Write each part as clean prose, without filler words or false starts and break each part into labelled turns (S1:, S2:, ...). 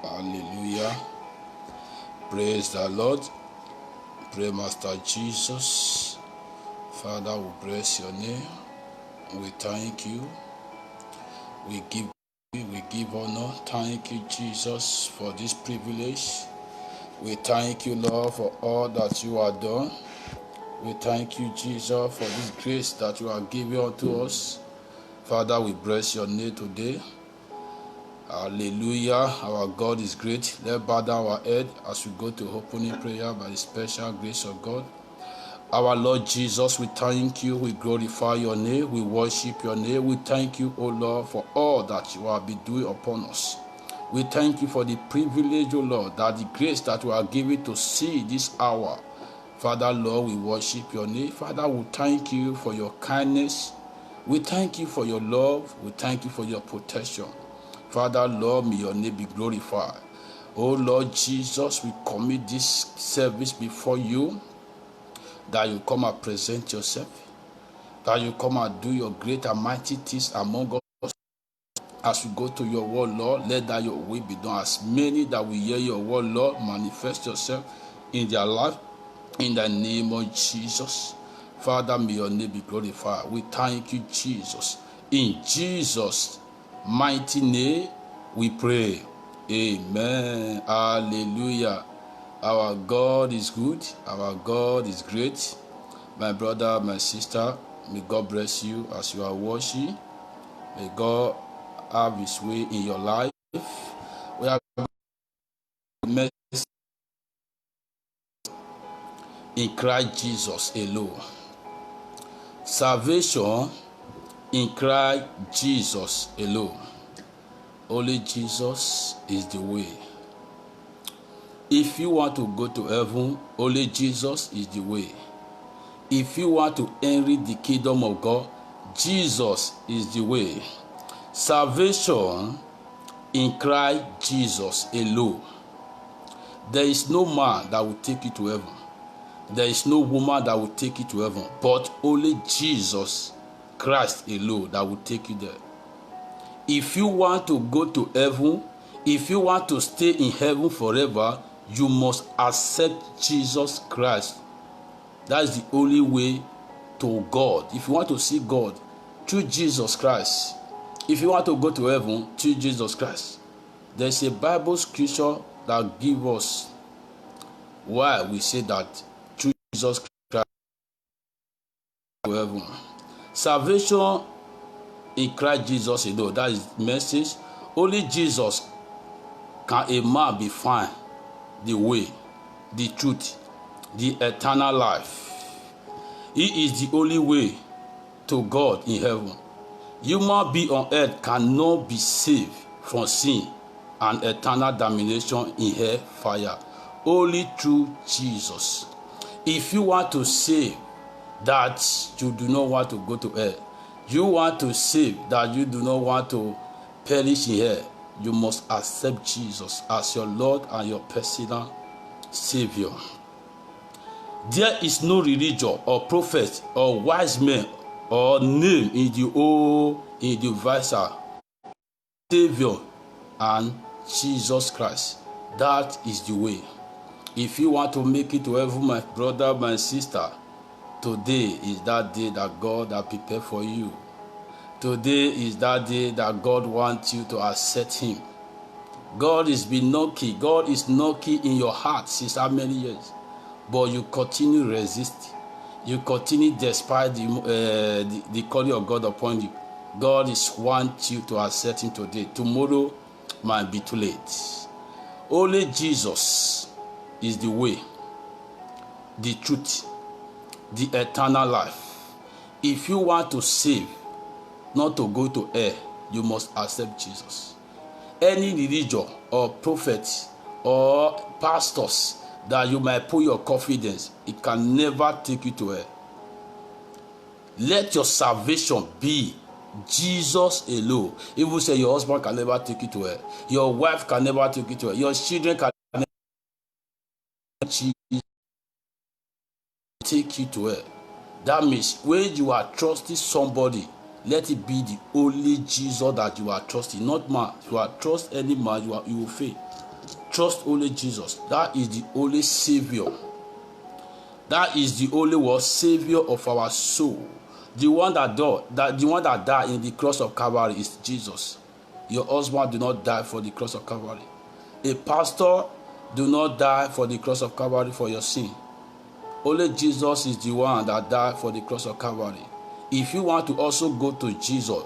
S1: Hallelujah. Praise the Lord. Pray, Master Jesus. Father, we bless your name. We thank you. We give honor. Thank you, Jesus, for this privilege. We thank you, Lord, for all that you have done. We thank you, Jesus, for this grace that you are giving unto us. Father, we bless your name today. Hallelujah. Our God is great. Let's bow down our head as we go to opening prayer by the special grace of God. Our Lord Jesus, we thank you. We glorify your name. We worship your name. We thank you, O Lord, for all that you have been doing upon us. We thank you for the privilege, O Lord, that the grace that you are giving to see this hour. Father, Lord, we worship your name. Father, we thank you for your kindness. We thank you for your love. We thank you for your protection. Father, Lord, may your name be glorified. Oh, Lord Jesus, we commit this service before you, that you come and present yourself, that you come and do your great and mighty things among us. As we go to your word, Lord, let that your will be done. As many that will hear your word, Lord, manifest yourself in their life, in the name of Jesus. Father, may your name be glorified. We thank you, Jesus. In Jesus' mighty name, we pray. Amen. Hallelujah. Our God is good. Our God is great. My brother, my sister, may God bless you as you are watching. May God have his way in your life. We are in Christ Jesus alone. Salvation in Christ Jesus alone. Only Jesus is the way. If you want to go to heaven, only Jesus is the way. If you want to inherit the kingdom of God, Jesus is the way. Salvation in Christ Jesus alone. There is no man that will take you to heaven. There is no woman that will take you to heaven, but only Jesus Christ alone that will take you there. If you want to go to heaven, if you want to stay in heaven forever, you must accept Jesus Christ. That's the only way to God. If you want to see God, through Jesus Christ. If you want to go to heaven, through Jesus Christ. There's a Bible scripture that gives us why we say that through Jesus Christ to heaven. Salvation in Christ Jesus alone. That is the message. Only Jesus can a man be find the way, the truth, the eternal life. He is the only way to God in heaven. Human being on earth cannot be saved from sin and eternal damnation in hell fire. Only through Jesus. If you want to save that you do not want to go to hell, you want to save that you do not want to perish in hell, you must accept Jesus as your Lord and your personal Savior. There is no religion or prophet or wise man or name in the whole universe, Savior and Jesus Christ. That is the way. If you want to make it to heaven, my brother, my sister, today is that day that God has prepared for you. Today is that day that God wants you to accept Him. God has been knocking. God is knocking in your heart since how many years? But you continue to resist. You continue despite the calling of God upon you. God is wants you to accept Him today. Tomorrow might be too late. Only Jesus is the way, the truth, the eternal life. If you want to save, not to go to hell, you must accept Jesus. Any religion or prophet or pastors that you might put your confidence, it can never take you to hell. Let your salvation be Jesus alone. Even say your husband can never take you to hell. Your wife can never take you to hell. Your children can never take you to hell. That means when you are trusting somebody, let it be the only Jesus that you are trusting, not man. If you are trust any man, you will fail. Trust only Jesus. That is the only Savior. That is the only one Savior of our soul. The one that died in the cross of Calvary is Jesus. Your husband did not die for the cross of Calvary. A pastor do not die for the cross of Calvary for your sin. Only Jesus is the one that died for the cross of Calvary. If you want to also go to Jesus,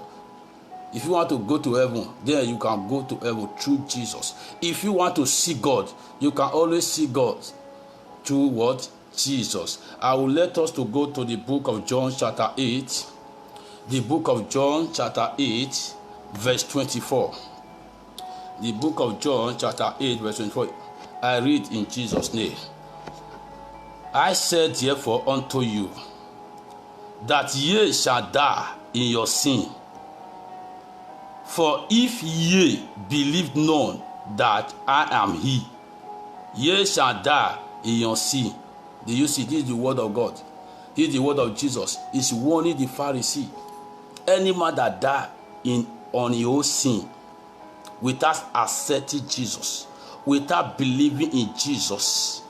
S1: if you want to go to heaven, then you can go to heaven through Jesus. If you want to see God, you can always see God through what? Jesus. I will let us to go to the book of John chapter 8. The book of John chapter 8 verse 24. The book of John chapter 8 verse 24. I read in Jesus' name. I said therefore unto you, that ye shall die in your sin. For if ye believe not that I am he, ye shall die in your sin. Do you see? This is the word of God. This is the word of Jesus. It's warning the Pharisee. Any man that die on his own sin, without accepting Jesus, without believing in Jesus,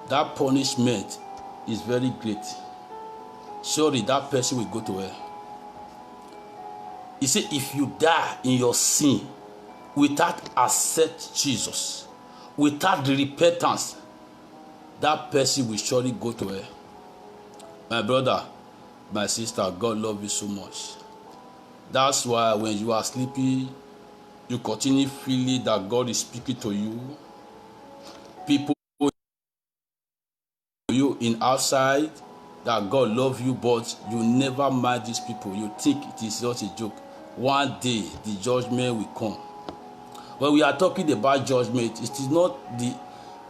S1: that punishment is very great. Surely that person will go to hell. He said, if you die in your sin without accept Jesus, without the repentance, that person will surely go to hell. My brother, my sister, God love you so much. That's why when you are sleepy, you continue feeling that God is speaking to you. People you in outside that God love you, but you never mind these people. You think it is just a joke. One day the judgment will come. When we are talking about judgment, it is not the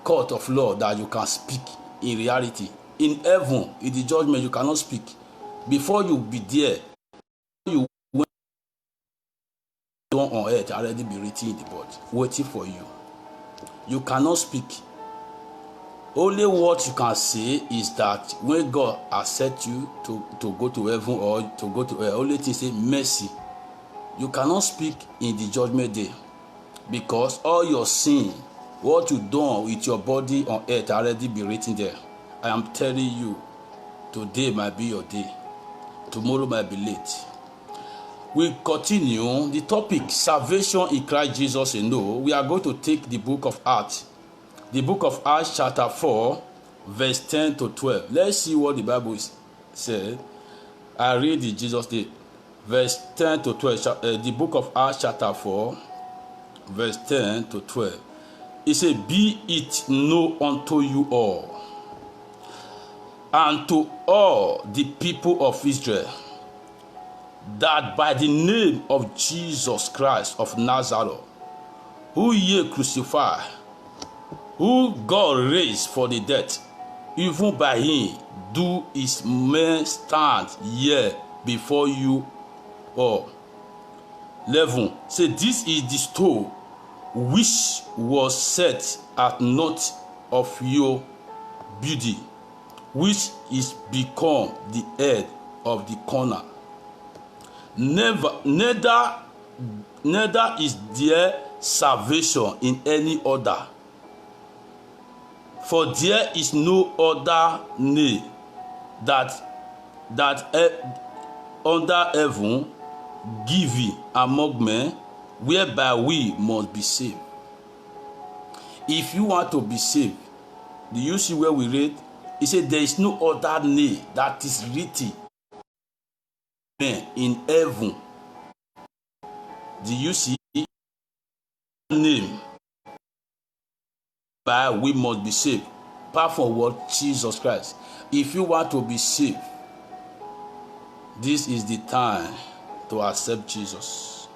S1: court of law that you can speak in reality. In heaven, in the judgment, you cannot speak. Before you be there, you went on earth already be written in the board, waiting for you. You cannot speak. Only what you can say is that when God has set you to go to heaven or to go to hell, only thing say mercy. You cannot speak in the judgment day because all your sin, what you done with your body on earth already be written there. I am telling you, today might be your day. Tomorrow might be late. We continue the topic, salvation in Christ Jesus alone. We are going to take the book of Acts. The book of Acts chapter 4, verse 10 to 12. Let's see what the Bible said. I read in Jesus' name. Verse 10 to 12. The book of Acts chapter 4, verse 10 to 12. It says, be it known unto you all, and to all the people of Israel, that by the name of Jesus Christ of Nazareth, who ye crucified, who God raised for the dead, even by him do his men stand here before you all. 11. Say, this is the stone which was set at naught of your beauty, which is become the head of the corner. Neither is there salvation in any other, for there is no other name that under heaven given among men, whereby we must be saved. If you want to be saved, do you see where we read? He said there is no other name that is written in heaven. Do you see? Name by we must be saved. Apart from what? Jesus Christ. If you want to be saved, this is the time to accept Jesus.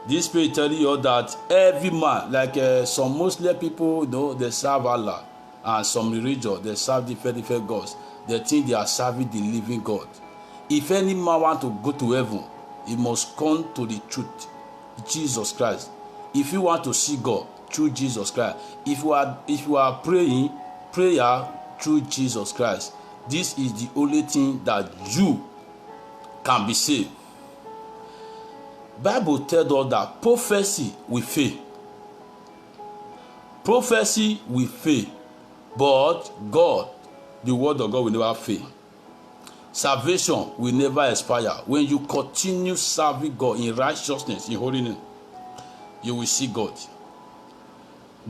S1: This spirit telling you that every man, like some Muslim people, they serve Allah, and some religion, they serve different gods. They think they are serving the living God. If any man want to go to heaven, he must come to the truth, Jesus Christ. If you want to see God, through Jesus Christ. If you are praying prayer through Jesus Christ, this is the only thing that you can be saved. Bible tells us that prophecy will fail. Prophecy will fail, but God, the word of God will never fail. Salvation will never expire. When you continue serving God in righteousness, in holiness, you will see God.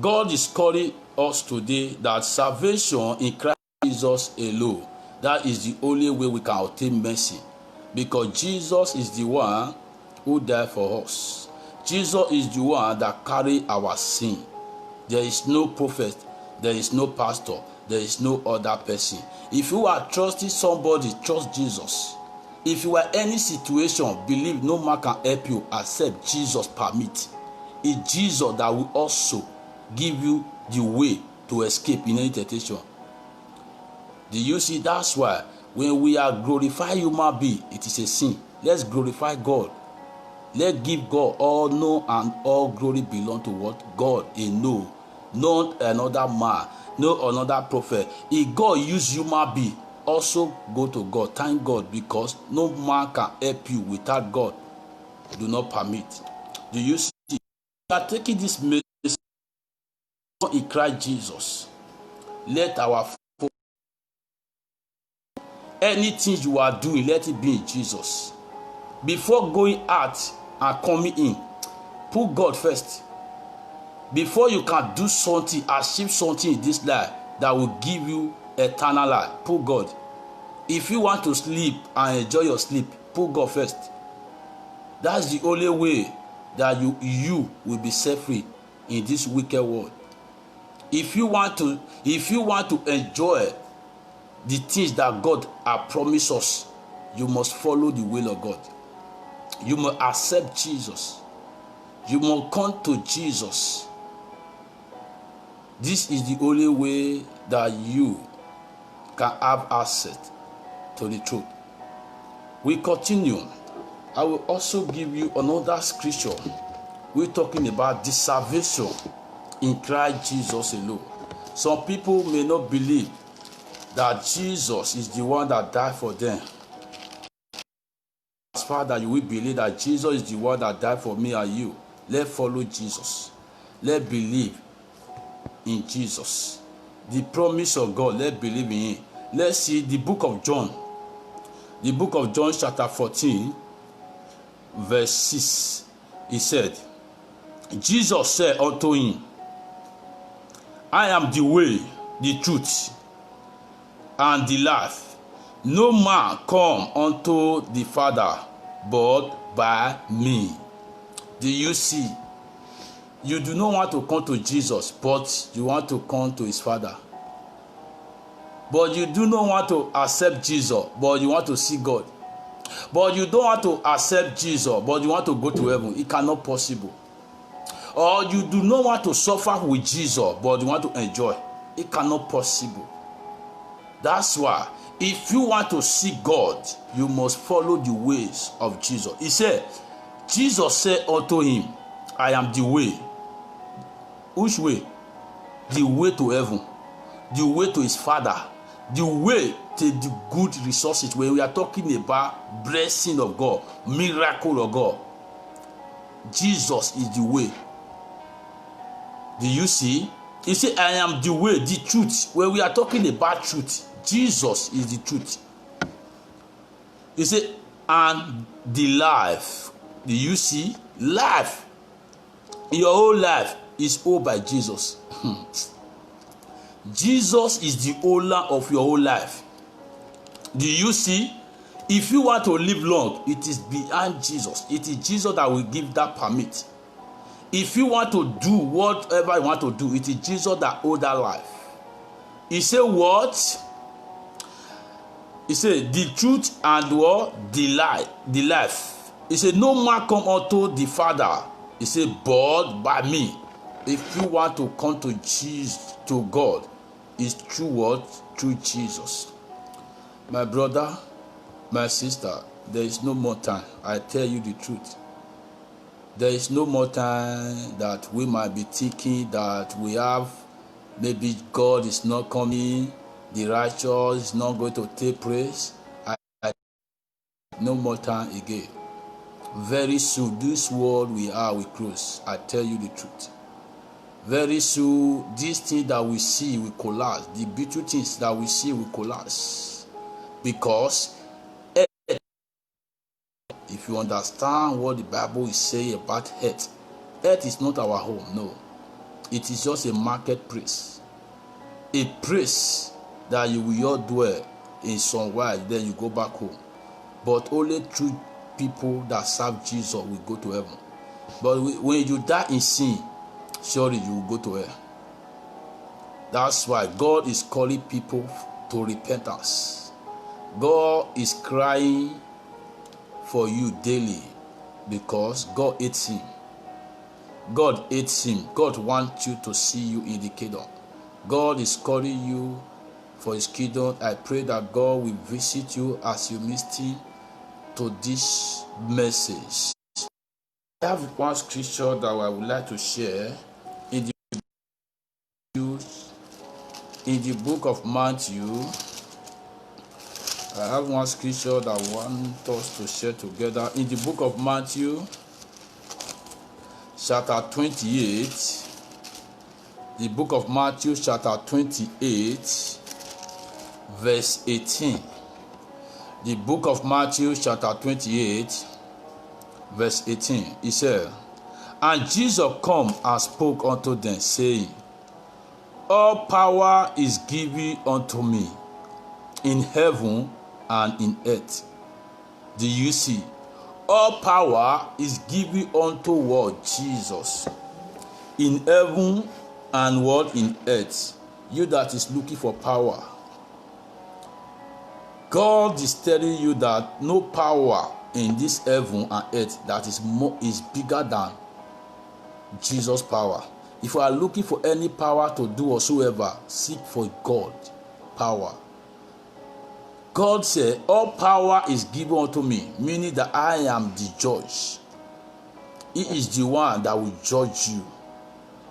S1: God is calling us today that salvation in Christ Jesus alone, that is the only way we can obtain mercy. Because Jesus is the one who died for us. Jesus is the one that carried our sin. There is no prophet, there is no pastor, there is no other person. If you are trusting somebody, trust Jesus. If you are in any situation, believe no man can help you except Jesus permit. It's Jesus that will also give you the way to escape in any temptation. Do you see? That's why when we are glorifying human being, it is a sin. Let's glorify God. Let's give God all honor and all glory belong to what? God alone. Not another man, no another prophet. If God use human being, also go to God. Thank God, because no man can help you without God. Do not permit. Do you see? We are taking this message in Christ Jesus. Let our anything you are doing, let it be in Jesus. Before going out and coming in, put God first. Before you can do something, achieve something in this life that will give you eternal life, put God. If you want to sleep and enjoy your sleep, put God first. That's the only way that you will be set free in this wicked world. If you want to enjoy the things that God has promised us, you must follow the will of God. You must accept Jesus. You must come to Jesus. This is the only way that you can have access to the truth. We continue. I will also give you another scripture. We're talking about the salvation in Christ Jesus alone. Some people may not believe that Jesus is the one that died for them. As far that you will believe that Jesus is the one that died for me and you, let's follow Jesus. Let's believe in Jesus. The promise of God, let's believe in Him. Let's see the book of John. The book of John chapter 14, verse 6. He said, Jesus said unto him, I am the way, the truth, and the life. No man come unto the Father but by me. Do you see? You do not want to come to Jesus, but you want to come to his Father. But you do not want to accept Jesus, but you want to see God. But you don't want to accept Jesus, but you want to go to heaven. It cannot possible. Or you do not want to suffer with Jesus, but you want to enjoy. It cannot possible. That's why if you want to see God, you must follow the ways of Jesus. He said, Jesus said unto him, I am the way. Which way? The way to heaven. The way to his Father. The way to the good resources. When we are talking about blessing of God, miracle of God, Jesus is the way. Do you see? He said, I am the way, the truth. When we are talking about truth, Jesus is the truth. He said, and the life. Do you see? Life. Your whole life is owned by Jesus. Jesus is the owner of your whole life. Do you see? If you want to live long, it is behind Jesus. It is Jesus that will give that permit. If you want to do whatever you want to do, it is Jesus that owns that life. He said what? He said the truth and what? The life. He said no man come unto the Father. He said but by me. If you want to come to Jesus, to God, it's through what? Through Jesus. My brother, my sister, there is no more time. I tell you the truth. There is no more time that we might be thinking that we have, maybe God is not coming, the righteous is not going to take praise. No more time again. Very soon, this world we are will close. I tell you the truth. Very soon, these things that we see will collapse. The beautiful things that we see will collapse. Because if you understand what the Bible is saying about earth, earth is not our home, no. It is just a marketplace. A place that you will all dwell in some while, then you go back home. But only true people that serve Jesus will go to heaven. But when you die in sin, surely you will go to hell. That's why God is calling people to repentance. God is crying for you daily because God hates him. God hates him. God wants you to see you in the kingdom. God is calling you for his kingdom. I pray that God will visit you as you listen to this message. I have one scripture that I would like to share in the book of Matthew. I have one scripture that I want us to share together in the book of Matthew, chapter 28. The book of Matthew, chapter 28, verse 18. The book of Matthew, chapter 28, verse 18. He said, "And Jesus come and spoke unto them, saying, All power is given unto me in heaven and in earth." Do you see? All power is given unto what? Jesus. In heaven and what? In earth. You that is looking for power, God is telling you that no power in this heaven and earth that is bigger than Jesus' power. If you are looking for any power to do whatsoever, seek for God power. God said, all power is given unto me, meaning that I am the judge. He is the one that will judge you.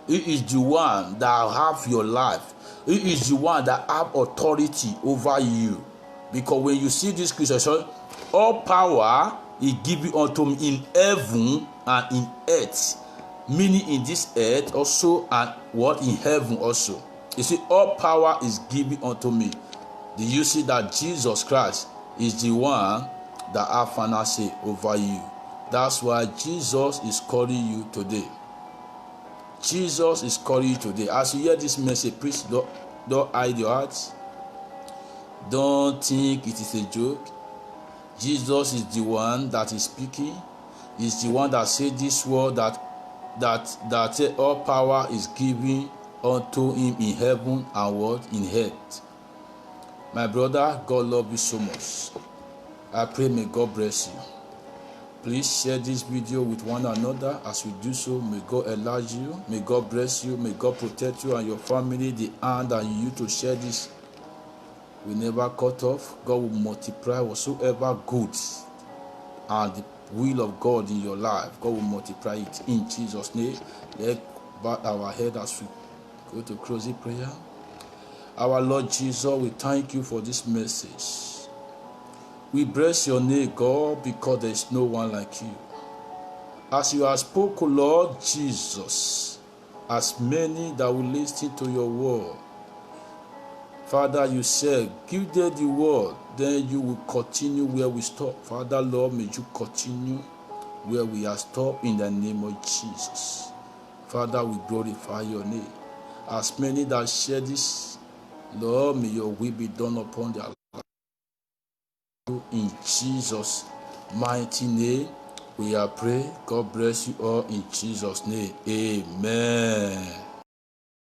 S1: He is the one that will have your life. He is the one that have authority over you. Because when you see this scripture, all power is given unto me in heaven and in earth, meaning in this earth also and what? In heaven also. You see, all power is given unto me. Do you see that Jesus Christ is the one that have final say over you? That's why Jesus is calling you today. Jesus is calling you today. As you hear this message, please don't hide your hearts. Don't think it is a joke. Jesus is the one that is speaking. He's the one that said this word that all power is given unto him in heaven and what? In earth. My brother, God love you so much. I pray may God bless you. Please share this video with one another. As you do so, may God enlarge you. May God bless you. May God protect you and your family. The hand and you to share this will never cut off. God will multiply whatsoever goods and the will of God in your life. God will multiply it in Jesus' name. Let's bow our head as we go to closing prayer. Our Lord Jesus, we thank you for this message. We bless your name, God, because there is no one like you. As you have spoken, Lord Jesus, as many that will listen to your word, Father, you said, give them the word, then you will continue where we stop. Father, Lord, may you continue where we are stopped in the name of Jesus. Father, we glorify your name. As many that share this, Lord, may your will be done upon their life. In Jesus' mighty name, we are praying. God bless you all in Jesus' name. Amen.